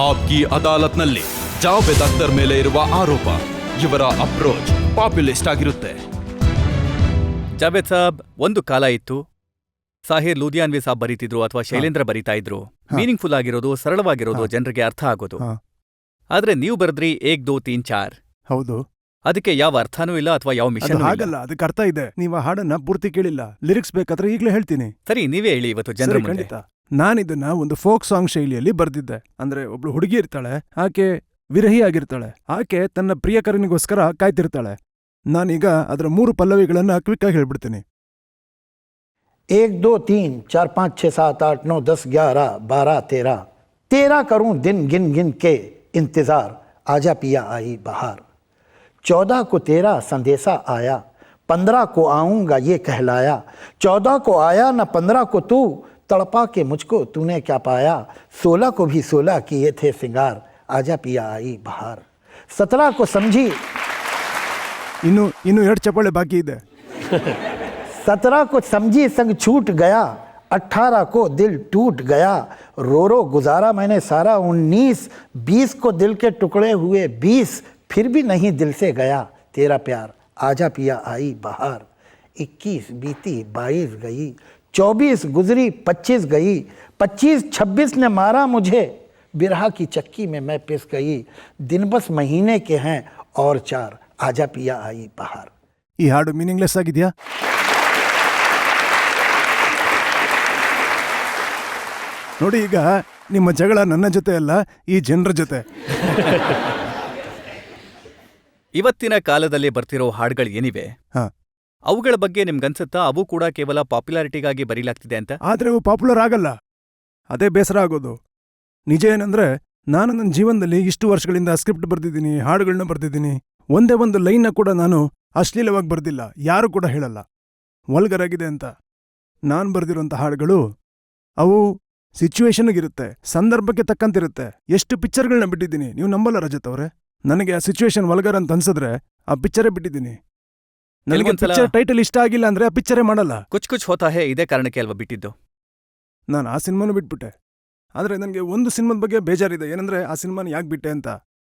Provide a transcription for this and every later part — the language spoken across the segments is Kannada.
ಆಪ್ಕಿ ಅದಾಲತ್ನಲ್ಲಿ ಜಾವೇದ್ ಅಖ್ತರ್ ಮೇಲೆ ಇರುವ ಆರೋಪ. ಇವರ ಅಪ್ರೋಚ್ ಪಾಪ್ಯುಲಿಸ್ಟ್ ಆಗಿರುತ್ತೆ. ಜಾವೇದ್ ಸಾಬ್, ಒಂದು ಕಾಲ ಇತ್ತು, ಸಾಹಿರ್ ಲೂಧಿಯಾನ್ವಿ ಸಾಬ್ ಬರೀತಿದ್ರು ಅಥವಾ ಶೈಲೇಂದ್ರ ಬರೀತಾ ಇದ್ರು. ಮೀನಿಂಗ್ಫುಲ್ ಆಗಿರೋದು, ಸರಳವಾಗಿರೋದು, ಜನರಿಗೆ ಅರ್ಥ ಆಗೋದು. ಆದ್ರೆ ನೀವು ಬರೆದ್ರಿ 1 2 3 4. ಹೌದು. ಅದಕ್ಕೆ ಯಾವ ಅರ್ಥನೂ ಇಲ್ಲ ಅಥವಾ ಯಾವ ಮಿಷನ್ ಹಾಗಲ್ಲ, ಅದಕ್ಕೆ ಅರ್ಥ ಇದೆ. ನೀವು ಆ ಹಾಡನ್ನ ಪೂರ್ತಿ ಕೇಳಿಲ್ಲ. ಲಿರಿಕ್ಸ್ ಬೇಕಾದ್ರೆ ಈಗಲೇ ಹೇಳ್ತೀನಿ. ಸರಿ, ನೀವೇ ಹೇಳಿ ಇವತ್ತು ಜನರ ಮುಂದೆ. ನಾನಿದನ್ನ ಒಂದು ಫೋಕ್ ಸಾಂಗ್ ಶೈಲಿಯಲ್ಲಿ ಬರ್ದಿದ್ದೆ. ಅಂದ್ರೆ ಒಬ್ಳು ಹುಡುಗಿ ಇರ್ತಾಳೆ, ಆಕೆ ವಿರಹಿ ಆಗಿರ್ತಾಳೆ. ಆಕೆ ತನ್ನ ಪ್ರಿಯಕರನಿಗೋಸ್ಕರ ಕಾಯ್ತಿರ್ತಾಳೆ. ನಾನೀಗ ಅದರ 3 ಪಲ್ಲವಿಗಳನ್ನ ಕ್ವಿಕ್ ಆಗಿ ಹೇಳ್ಬಿಡ್ತೀನಿ. 1 2 3 4 5 6 7 8 9 10 11 12 13 13 करूं दिन गिन गिन के इंतजार, आजा पिया आई बहार. 14 को तेरा संदेशा आया, 15 को आऊंगा ये कहलाया. 14 को आया न 15 को तू, तड़पा के मुझको तूने क्या पाया. 16 को भी 16 किए थे सिंगार, आजा पिया आई बहार. 17 को समझी. ಇನ್ನು 2 ಚಪ್ಪಾಳೆ ಬಾಕಿ ಇದೆ. 17 को समझी संग छूट गया, 18 को दिल टूट गया. रो रो गुजारा मैंने सारा 19, 20 को दिल के टुकड़े हुए 20, फिर भी नहीं दिल से गया तेरा प्यार, आजा पिया आई बहार. 21 बीती 22 गई, 24 गुजरी 25 गई, 25 26 ने मारा मुझे, बिरहा की चक्की में मैं पिस गई. दिन बस महीने के हैं और 4, आजा पिया आई बहार. ಈ ಹಾಡು ಮೀನಿಂಗ್ಲೆಸ್ ಆಗಿದೆಯಾ? ನೋಡಿ, ಈಗ ನಿಮ್ಮ ಜಗಳ ನನ್ನ ಜೊತೆ ಅಲ್ಲ, ಈ ಜನರ ಜೊತೆ. ಇವತ್ತಿನ ಕಾಲದಲ್ಲಿ ಬರ್ತಿರೋ ಹಾಡುಗಳು ಏನಿವೆ, ಅವುಗಳ ಬಗ್ಗೆ ನಿಮ್ಗನ್ಸುತ್ತಾ ಅವು ಕೂಡ ಕೇವಲ ಪಾಪ್ಯುಲಾರಿಟಿಗಾಗಿ ಬರೀಲಾಗ್ತಿದೆ ಅಂತ? ಆದ್ರೆ ಅವು ಪಾಪ್ಯುಲರ್ ಆಗಲ್ಲ, ಅದೇ ಬೇಸರ ಆಗೋದು. ನಿಜ ಏನಂದ್ರೆ, ನಾನು ನನ್ನ ಜೀವನದಲ್ಲಿ ಇಷ್ಟು ವರ್ಷಗಳಿಂದ ಸ್ಕ್ರಿಪ್ಟ್ ಬರ್ದಿದ್ದೀನಿ, ಹಾಡುಗಳನ್ನ ಬರ್ದಿದ್ದೀನಿ. ಒಂದೇ ಒಂದು ಲೈನ್ನ ಕೂಡ ನಾನು ಅಶ್ಲೀಲವಾಗಿ ಬರ್ದಿಲ್ಲ. ಯಾರು ಕೂಡ ಹೇಳಲ್ಲ ವಲ್ಗರ್ ಆಗಿದೆ ಅಂತ. ನಾನು ಬರ್ದಿರೋಂಥ ಹಾಡುಗಳು ಅವು ಸಿಚುವೇಶನ್ಗಿರುತ್ತೆ, ಸಂದರ್ಭಕ್ಕೆ ತಕ್ಕಂತಿರುತ್ತೆ. ಎಷ್ಟು ಪಿಕ್ಚರ್ಗಳನ್ನ ಬಿಟ್ಟಿದ್ದೀನಿ, ನೀವು ನಂಬಲ್ಲ ರಜತ್ ಅವರೇ. ನನಗೆ ಆ ಸಿಚುವೇಶನ್ ವಲ್ಗರ್ ಅಂತ ಅನ್ಸಿದ್ರೆ ಆ ಪಿಕ್ಚರೇ ಬಿಟ್ಟಿದ್ದೀನಿ. ನನಗೆ ಪಿಕ್ಚರ್ ಟೈಟಲ್ ಇಷ್ಟ ಆಗಿಲ್ಲ ಅಂದ್ರೆ ಆ ಪಿಕ್ಚರೇ ಮಾಡಲ್ಲ. ಕುಚ್ ಕುಚ್ ಹೋತಾ ಹೇ ಇದೇ ಕಾರಣಕ್ಕೆ ಅಲ್ವಾ ಬಿಟ್ಟಿದ್ದು? ನಾನು ಆ ಸಿನಿಮಾನು ಬಿಟ್ಬಿಟ್ಟೆ. ಆದರೆ ನನಗೆ ಒಂದು ಸಿನಿಮಾದ ಬಗ್ಗೆ ಬೇಜಾರಿದೆ. ಏನಂದ್ರೆ, ಆ ಸಿನಿಮಾನ ಯಾಕೆ ಬಿಟ್ಟೆ ಅಂತ.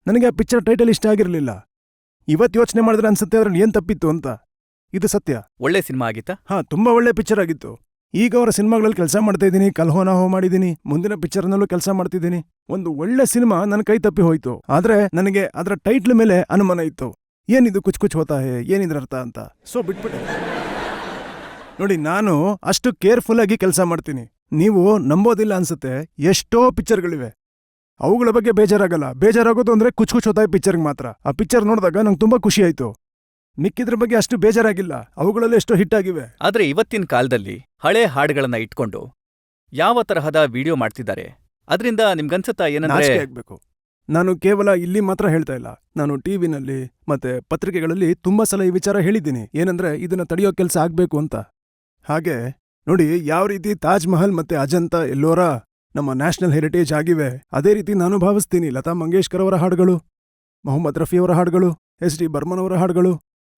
ನನಗೆ ಆ ಪಿಕ್ಚರ್ ಟೈಟಲ್ ಇಷ್ಟ ಆಗಿರಲಿಲ್ಲ. ಇವತ್ತು ಯೋಚನೆ ಮಾಡಿದ್ರೆ ಅನ್ಸುತ್ತೆ ಅದ್ರಲ್ಲಿ ಏನ್ ತಪ್ಪಿತ್ತು ಅಂತ. ಇದು ಸತ್ಯ. ಒಳ್ಳೆ ಸಿನಿಮಾ ಆಗಿತ್ತಾ? ತುಂಬಾ ಒಳ್ಳೆ ಪಿಕ್ಚರ್ ಆಗಿತ್ತು. ಈಗ ಅವರ ಸಿನಿಮಾಗಳಲ್ಲಿ ಕೆಲಸ ಮಾಡ್ತಾ ಇದ್ದೀನಿ, ಕಲ್ಹೋನಾಹೋ ಮಾಡಿದ್ದೀನಿ, ಮುಂದಿನ ಪಿಕ್ಚರ್ನಲ್ಲೂ ಕೆಲಸ ಮಾಡ್ತಿದ್ದೀನಿ. ಒಂದು ಒಳ್ಳೆ ಸಿನಿಮಾ ನನ್ನ ಕೈ ತಪ್ಪಿ ಹೋಯ್ತು. ಆದ್ರೆ ನನಗೆ ಅದರ ಟೈಟ್ಲ್ ಮೇಲೆ ಅನುಮಾನ ಇತ್ತು. ಏನಿದು ಕುಚ್ ಕುಚ್ ಹೋತಾ ಹೇ, ಏನಿದ್ರ ಅರ್ಥ ಅಂತ. ಸೊ ಬಿಟ್ಬಿಟ್ಟೆ. ನೋಡಿ, ನಾನು ಅಷ್ಟು ಕೇರ್ಫುಲ್ ಆಗಿ ಕೆಲಸ ಮಾಡ್ತೀನಿ. ನೀವು ನಂಬೋದಿಲ್ಲ ಅನ್ಸುತ್ತೆ, ಎಷ್ಟೋ ಪಿಕ್ಚರ್ಗಳಿವೆ, ಅವುಗಳ ಬಗ್ಗೆ ಬೇಜಾರಾಗಲ್ಲ. ಬೇಜಾರಾಗೋದು ಅಂದ್ರೆ ಕುಚ್ ಕುಚ್ ಹೋತಾ ಹೇ ಪಿಕ್ಚರ್ಗೆ ಮಾತ್ರ. ಆ ಪಿಕ್ಚರ್ ನೋಡಿದಾಗ ನಂಗೆ ತುಂಬಾ ಖುಷಿ ಆಯ್ತು. ಮಿಕ್ಕಿದ್ರ ಬಗ್ಗೆ ಅಷ್ಟು ಬೇಜಾರಾಗಿಲ್ಲ. ಅವುಗಳಲ್ಲಿ ಎಷ್ಟೋ ಹಿಟ್ ಆಗಿವೆ. ಆದ್ರೆ ಇವತ್ತಿನ ಕಾಲದಲ್ಲಿ ಹಳೆ ಹಾಡುಗಳನ್ನ ಇಟ್ಕೊಂಡು ಯಾವ ತರಹದ ವಿಡಿಯೋ ಮಾಡ್ತಿದ್ದಾರೆ, ಅದರಿಂದ ನಿಮ್ಗನ್ಸುತ್ತಾ ಏನಂದ್ರೆ ಆಗ್ಬೇಕು. ನಾನು ಕೇವಲ ಇಲ್ಲಿ ಮಾತ್ರ ಹೇಳ್ತಾ ಇಲ್ಲ, ನಾನು ಟಿವಿನಲ್ಲಿ ಮತ್ತೆ ಪತ್ರಿಕೆಗಳಲ್ಲಿ ತುಂಬಾ ಸಲ ಈ ವಿಚಾರ ಹೇಳಿದ್ದೀನಿ. ಏನಂದ್ರೆ, ಇದನ್ನ ತಡೆಯೋ ಕೆಲಸ ಆಗ್ಬೇಕು ಅಂತ. ಹಾಗೆ ನೋಡಿ, ಯಾವ ರೀತಿ ತಾಜ್ ಮಹಲ್ ಮತ್ತೆ ಅಜಂತ ಎಲ್ಲೋರ ನಮ್ಮ ನ್ಯಾಷನಲ್ ಹೆರಿಟೇಜ್ ಆಗಿವೆ, ಅದೇ ರೀತಿ ನಾನು ಭಾವಿಸ್ತೀನಿ ಲತಾ ಮಂಗೇಶ್ಕರ್ ಅವರ ಹಾಡುಗಳು, ಮೊಹಮ್ಮದ್ ರಫಿ ಅವರ ಹಾಡುಗಳು, ಎಸ್ ಡಿ ಬರ್ಮನ್ ಅವರ ಹಾಡುಗಳು,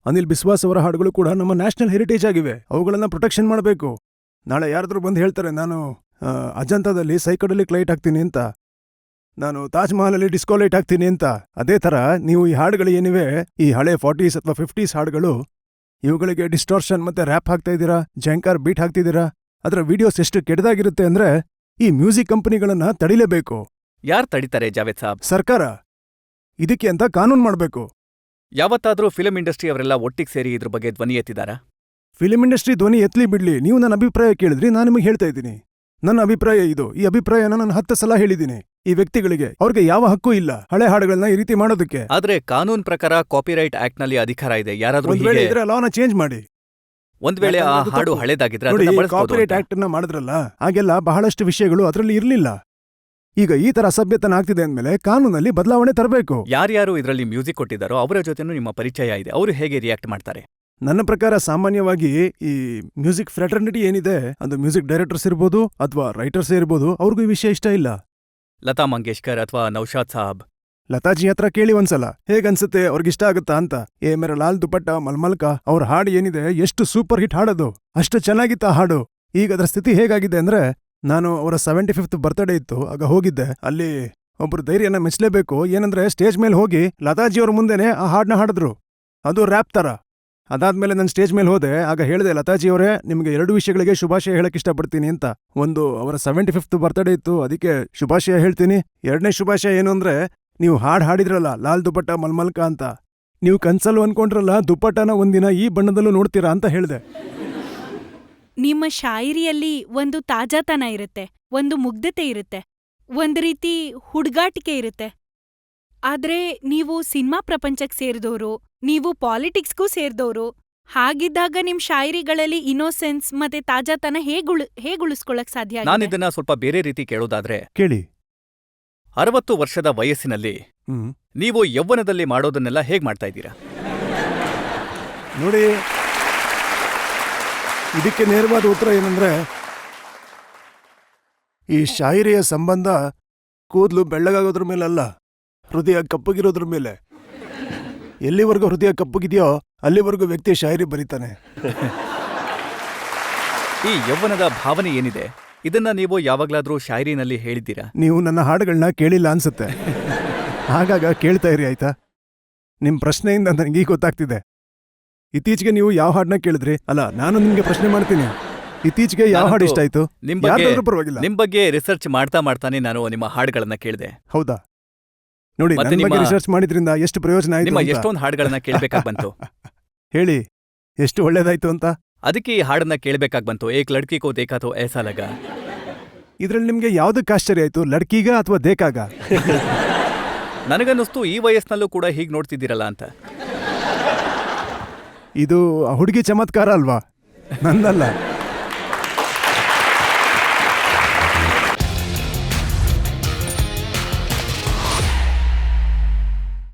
ಅನಿಲ್ ಬಿಸ್ವಾಸ್ ಅವರ ಹಾಡುಗಳು ಕೂಡ ನಮ್ಮ ನ್ಯಾಷನಲ್ ಹೆರಿಟೇಜ್ ಆಗಿವೆ. ಅವುಗಳನ್ನ ಪ್ರೊಟೆಕ್ಷನ್ ಮಾಡಬೇಕು. ನಾಳೆ ಯಾರಾದ್ರೂ ಬಂದು ಹೇಳ್ತಾರೆ, ನಾನು ಅಜಂತಾದಲ್ಲಿ ಸೈಕಡೆಲಿಕ್ ಲೈಟ್ ಹಾಕ್ತೀನಿ ಅಂತ, ನಾನು ತಾಜ್ ಮಹಲಲ್ಲಿ ಡಿಸ್ಕೋ ಲೈಟ್ ಹಾಕ್ತೀನಿ ಅಂತ. ಅದೇ ತರ ನೀವು ಈ ಹಾಡುಗಳು ಏನಿವೆ, ಈ ಹಳೆ 40s ಅಥವಾ 50s ಹಾಡುಗಳು, ಇವುಗಳಿಗೆ ಡಿಸ್ಟೋರ್ಷನ್ ಮತ್ತೆ ರ್ಯಾಪ್ ಹಾಕ್ತಾ ಇದ್ದೀರಾ, ಜಂಕಾರ್ ಬೀಟ್ ಹಾಕ್ತಿದ್ದೀರಾ. ಅದರ ವಿಡಿಯೋಸ್ ಎಷ್ಟು ಕೆಟ್ಟದಾಗಿರುತ್ತೆ ಅಂದ್ರೆ, ಈ ಮ್ಯೂಸಿಕ್ ಕಂಪನಿಗಳನ್ನ ತಡಿಲೇಬೇಕು. ಯಾರು ತಡಿತಾರೆ ಜಾವೇದ್ ಸಾಬ್? ಸರ್ಕಾರ. ಇದಕ್ಕೆ ಅಂತ ಕಾನೂನು ಮಾಡಬೇಕು. ಯಾವತ್ತಾದ್ರೂ ಫಿಲ್ಮ್ ಇಂಡಸ್ಟ್ರಿ ಅವರೆಲ್ಲ ಒಟ್ಟಿಗೆ ಸೇರಿ ಇದ್ರ ಬಗ್ಗೆ ಧ್ವನಿ ಎತ್ತಿದಾರಾ? ಫಿಲ್ಮ್ ಇಂಡಸ್ಟ್ರಿ ಧ್ವನಿ ಎತ್ತಲಿ ಬಿಡ್ಲಿ, ನೀವು ನನ್ನ ಅಭಿಪ್ರಾಯ ಕೇಳಿದ್ರಿ, ನಾನು ನಿಮಗೆ ಹೇಳ್ತಾ ಇದ್ದೀನಿ. ನನ್ನ ಅಭಿಪ್ರಾಯ ಇದು. ಈ ಅಭಿಪ್ರಾಯನ ನಾನು 10 ಸಲ ಹೇಳಿದ್ದೀನಿ. ಈ ವ್ಯಕ್ತಿಗಳಿಗೆ, ಅವ್ರಿಗೆ ಯಾವ ಹಕ್ಕು ಇಲ್ಲ ಹಳೆ ಹಾಡುಗಳನ್ನ ಈ ರೀತಿ ಮಾಡೋದಕ್ಕೆ. ಆದ್ರೆ ಕಾನೂನ್ ಪ್ರಕಾರ ಕಾಪಿರೈಟ್ ಆಕ್ಟ್ ನಲ್ಲಿ ಅಧಿಕಾರ ಇದೆ. ಯಾರಾದ್ರೂ ಇದ್ರೆ ಲಾನ ಚೇಂಜ್ ಮಾಡಿ. ಒಂದ್ ವೇಳೆ ಆ ಹಾಡು ಹಳೆದಾಗಿದ್ರೆ ಕಾಪಿರೈಟ್ ಆಕ್ಟ್ ಅನ್ನ ಮಾಡಿದ್ರಲ್ಲ, ಹಾಗೆಲ್ಲ ಬಹಳಷ್ಟು ವಿಷಯಗಳು ಅದರಲ್ಲಿ ಇರ್ಲಿಲ್ಲ. ಈಗ ಈ ತರ ಅಸಭ್ಯತನ ಆಗ್ತಿದೆ ಅಂದ್ಮೇಲೆ ಕಾನೂನಲ್ಲಿ ಬದಲಾವಣೆ ತರಬೇಕು. ಯಾರ್ಯಾರು ಇದರಲ್ಲಿ ಮ್ಯೂಸಿಕ್ ಕೊಟ್ಟಿದ್ದಾರೋ ಅವರ ಜೊತೆನೂ ನಿಮ್ಮ ಪರಿಚಯ ಇದೆ. ಅವರು ಹೇಗೆ ರಿಯಾಕ್ಟ್ ಮಾಡ್ತಾರೆ? ನನ್ನ ಪ್ರಕಾರ ಸಾಮಾನ್ಯವಾಗಿ ಈ ಮ್ಯೂಸಿಕ್ ಫ್ರೆಟರ್ನಿಟಿ ಏನಿದೆ, ಅದು ಮ್ಯೂಸಿಕ್ ಡೈರೆಕ್ಟರ್ಸ್ ಇರ್ಬೋದು ಅಥವಾ ರೈಟರ್ಸ್ ಇರ್ಬೋದು, ಅವ್ರಿಗೂ ಈ ವಿಷಯ ಇಷ್ಟ ಇಲ್ಲ. ಲತಾ ಮಂಗೇಶ್ಕರ್ ಅಥವಾ ನೌಶಾದ್ ಸಾಬ್, ಲತಾಜಿ ಹತ್ರ ಕೇಳಿ ಒಂದ್ಸಲ, ಹೇಗನ್ಸುತ್ತೆ, ಅವ್ರಿಗಿಷ್ಟ ಆಗುತ್ತಾ ಅಂತ. ಏ ಮೇರ ಲಾಲ್ ದುಪಟ್ಟ ಮಲ್ಮಲ್ಕ ಅವ್ರ ಹಾಡು ಏನಿದೆ, ಎಷ್ಟು ಸೂಪರ್ ಹಿಟ್ ಹಾಡೋದು, ಅಷ್ಟು ಚೆನ್ನಾಗಿತ್ತ ಹಾಡು. ಈಗ ಅದರ ಸ್ಥಿತಿ ಹೇಗಾಗಿದೆ ಅಂದ್ರೆ, ನಾನು ಅವರ 75th ಬರ್ತ್ಡೇ ಇತ್ತು, ಆಗ ಹೋಗಿದ್ದೆ. ಅಲ್ಲಿ ಒಬ್ರು ಧೈರ್ಯನ ಮೆಚ್ಚಲೇಬೇಕು. ಏನಂದ್ರೆ ಸ್ಟೇಜ್ ಮೇಲೆ ಹೋಗಿ ಲತಾಜಿಯವ್ರ ಮುಂದೆನೆ ಆ ಹಾಡನ್ನ ಹಾಡಿದ್ರು, ಅದು ರ್ಯಾಪ್ ತರ. ಅದಾದ್ಮೇಲೆ ನಾನು ಸ್ಟೇಜ್ ಮೇಲೆ ಹೋದೆ, ಆಗ ಹೇಳಿದೆ, ಲತಾಜಿಯವರೇ ನಿಮಗೆ 2 ವಿಷಯಗಳಿಗೆ ಶುಭಾಶಯ ಹೇಳಕ್ ಇಷ್ಟಪಡ್ತೀನಿ ಅಂತ. ಒಂದು, ಅವರ 75th ಬರ್ತ್ಡೇ ಇತ್ತು, ಅದಕ್ಕೆ ಶುಭಾಶಯ ಹೇಳ್ತೀನಿ. 2ನೇ ಶುಭಾಶಯ ಏನು ಅಂದ್ರೆ, ನೀವು ಹಾಡಿದ್ರಲ್ಲ ಲಾಲ್ ದುಪ್ಪಟ್ಟ ಮಲ್ಮಲ್ಕ ಅಂತ, ನೀವು ಕನ್ಸಲ್ಲೂ ಅನ್ಕೊಂಡ್ರಲ್ಲ ದುಪ್ಪಟ್ಟನ ಒಂದಿನ ಈ ಬಣ್ಣದಲ್ಲೂ ನೋಡ್ತೀರಾ ಅಂತ ಹೇಳಿದೆ. ನಿಮ್ಮ ಶಾಯರಿಯಲ್ಲಿ ಒಂದು ತಾಜಾತನ ಇರುತ್ತೆ, ಒಂದು ಮುಗ್ಧತೆ ಇರುತ್ತೆ, ಒಂದ್ ರೀತಿ ಹುಡುಗಾಟಿಕೆ ಇರುತ್ತೆ. ಆದ್ರೆ ನೀವು ಸಿನಿಮಾ ಪ್ರಪಂಚಕ್ಕೆ ಸೇರಿದವರು, ನೀವು ಪಾಲಿಟಿಕ್ಸ್ಗೂ ಸೇರಿದವರು. ಹಾಗಿದ್ದಾಗ ನಿಮ್ ಶಾಯರಿಗಳಲ್ಲಿ ಇನ್ನೋಸೆನ್ಸ್ ಮತ್ತೆ ತಾಜಾತನ ಹೇಗ್ ಉಳಿಸ್ಕೊಳಕ್ ಸಾಧ್ಯ ಆಗಿದೆ? ನಾನಿದನ್ನ ಸ್ವಲ್ಪ ಬೇರೆ ರೀತಿ ಕೇಳೋದಾದ್ರೆ, ಕೇಳಿ. 60 ವರ್ಷದ ವಯಸ್ಸಿನಲ್ಲಿ ನೀವು ಯೌವನದಲ್ಲಿ ಮಾಡೋದನ್ನೆಲ್ಲ ಹೇಗ್ ಮಾಡ್ತಾ ಇದ್ದೀರಾ? ನೋಡಿ, ಇದಕ್ಕೆ ನೇರವಾದ ಉತ್ತರ ಏನಂದ್ರೆ, ಈ ಶಾಯರಿಯ ಸಂಬಂಧ ಕೂದಲು ಬೆಳ್ಳಗಾಗೋದ್ರ ಮೇಲಲ್ಲ, ಹೃದಯ ಕಪ್ಪಗಿರೋದ್ರ ಮೇಲೆ. ಎಲ್ಲಿವರೆಗೂ ಹೃದಯ ಕಪ್ಪಗಿದೆಯೋ ಅಲ್ಲಿವರೆಗೂ ವ್ಯಕ್ತಿ ಶಾಯರಿ ಬರೀತಾನೆ. ಈ ಯೌವನದ ಭಾವನೆ ಏನಿದೆ, ಇದನ್ನ ನೀವು ಯಾವಾಗ್ಲಾದ್ರೂ ಶಾಯರಿನಲ್ಲಿ ಹೇಳಿದ್ದೀರಾ? ನೀವು ನನ್ನ ಹಾಡುಗಳನ್ನ ಕೇಳಿಲ್ಲ ಅನ್ಸುತ್ತೆ, ಆಗಾಗ ಕೇಳ್ತಾ ಇರಿ ಆಯ್ತಾ. ನಿಮ್ ಪ್ರಶ್ನೆಯಿಂದ ನನಗೀಗ ಗೊತ್ತಾಗ್ತಿದೆ. ಇತ್ತೀಚೆಗೆ ನೀವು ಯಾವ ಹಾಡನ್ನ ಕೇಳಿದ್ರಿ? ಅಲ್ಲ, ನಾನು ನಿಮ್ಗೆ ಪ್ರಶ್ನೆ ಮಾಡ್ತೀನಿ, ಇತ್ತೀಚೆಗೆ ಯಾವ ಹಾಡು ಇಷ್ಟ ಆಯ್ತು? ಯಾವ್ದಾದ್ರೂ ಪರವಾಗಿಲ್ಲ. ನಿಮ್ ಬಗ್ಗೆ ರಿಸರ್ಚ್ ಮಾಡ್ತಾನೆ ನಾನು ನಿಮ್ಮ ಹಾಡುಗಳನ್ನ ಕೇಳಿದೆ. ಹೌದಾ? ನೋಡಿ, ಮತ್ತೆ ನನ್ನ ಬಗ್ಗೆ ನಿಮ್ಮ- ರಿಸರ್ಚ್ ಮಾಡಿದ್ರಿಂದ ಎಷ್ಟು ಪ್ರಯೋಜನ ಆಯ್ತು ನಿಮ್ಮ ಅಂತ. ಎಷ್ಟೊಂದು ಹಾಡುಗಳನ್ನ ಕೇಳ್ಬೇಕಾಗ್ ಬಂತು. ಹೇಳಿ, ಎಷ್ಟು ಒಳ್ಳೇದಾಯ್ತು ಅಂತ. ಅದಕ್ಕೆ ಈ ಹಾಡನ್ನ ಕೇಳ್ಬೇಕಾಗ್ ಬಂತು. ಏಕ್ ಲಡ್ಕಿ ಕೋ ದೇಖಾ ತೋ ಐಸಾ ಲಗಾ. ಇದ್ರಲ್ಲಿ ನಿಮ್ಗೆ ಯಾವ್ದಕ್ಕೆ ಆಶ್ಚರ್ಯ ಆಯ್ತು, ಲಡ್ಕೀಗ ಅಥವಾ ದೇಕಾಗ? ನನಗನ್ನಿಸ್ತು ಈ ವಯಸ್ಸಿನಲ್ಲೂ ಕೂಡ ಹೀಗ್ ನೋಡ್ತಿದ್ದೀರಲ್ಲ ಅಂತ. ಇದು ಹುಡುಗಿ ಚಮತ್ಕಾರ ಅಲ್ವಾ, ನಂದಲ್ಲ.